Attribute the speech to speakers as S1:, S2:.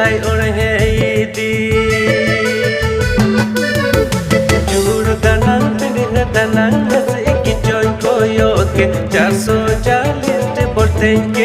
S1: Lai or Heidi Jur Danang Tanang Iki Joy Koyoke Chaso Jalis de Portenke